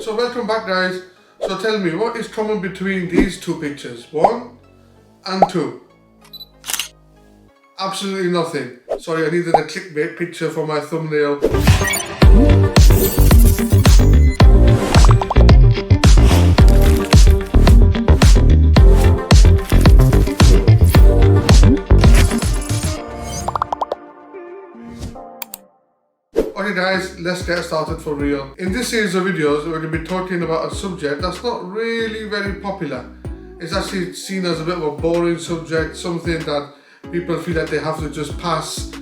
So welcome back, guys. So tell me, what is common between these two pictures? 1 and 2. Absolutely nothing. Sorry, I needed a clickbait picture for my thumbnail. Okay guys, let's get started for real. In this series of videos, we're going to be talking about a subject that's not really very popular. It's actually seen as a bit of a boring subject, something that people feel that they have to just pass.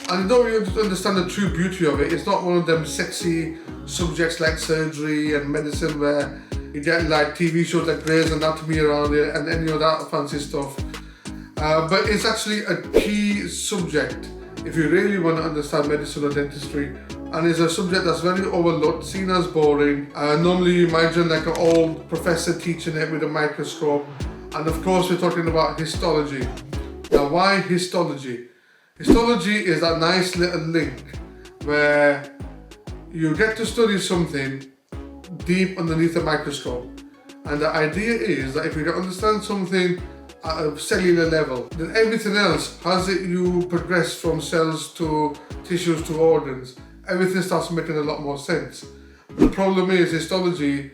And you don't really understand the true beauty of it. It's not one of them sexy subjects like surgery and medicine where you get like TV shows like Grey's Anatomy around it and any of that fancy stuff. But it's actually a key subject if you really want to understand medicine or dentistry. And it's a subject that's very overlooked, seen as boring. Normally you imagine like an old professor teaching it with a microscope. And of course we're talking about histology. Now why histology? Histology is that nice little link where you get to study something deep underneath a microscope. And the idea is that if you can understand something at a cellular level, then everything else, as you progress from cells to tissues to organs, everything starts making a lot more sense. The problem is histology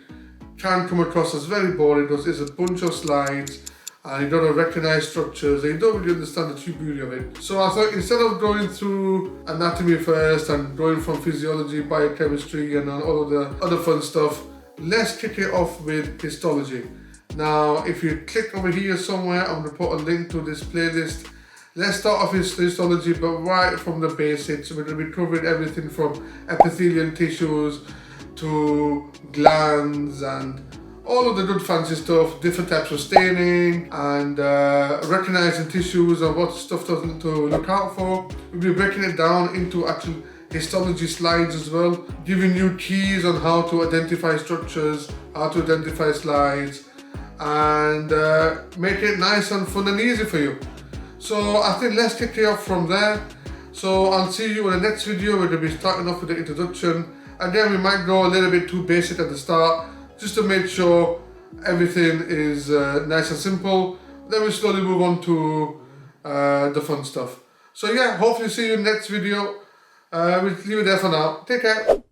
can come across as very boring because it's a bunch of slides and you don't recognize structures and you don't really understand the true beauty of it. So I thought instead of going through anatomy first and going from physiology, biochemistry and all of the other fun stuff, let's kick it off with histology. Now if you click over here somewhere, I'm going to put a link to this playlist. Let's start off with histology, but right from the basics. We're going to be covering everything from epithelial tissues to glands and all of the good fancy stuff, different types of staining and recognizing tissues and what stuff to look out for. We'll be breaking it down into actual histology slides as well, giving you keys on how to identify structures, how to identify slides, and make it nice and fun and easy for you. So I think let's kick it off from there. So I'll see you in the next video. We're going to be starting off with the introduction. Again, we might go a little bit too basic at the start, just to make sure everything is nice and simple. Then we slowly move on to the fun stuff. So yeah, hopefully see you in the next video. We'll leave it there for now. Take care.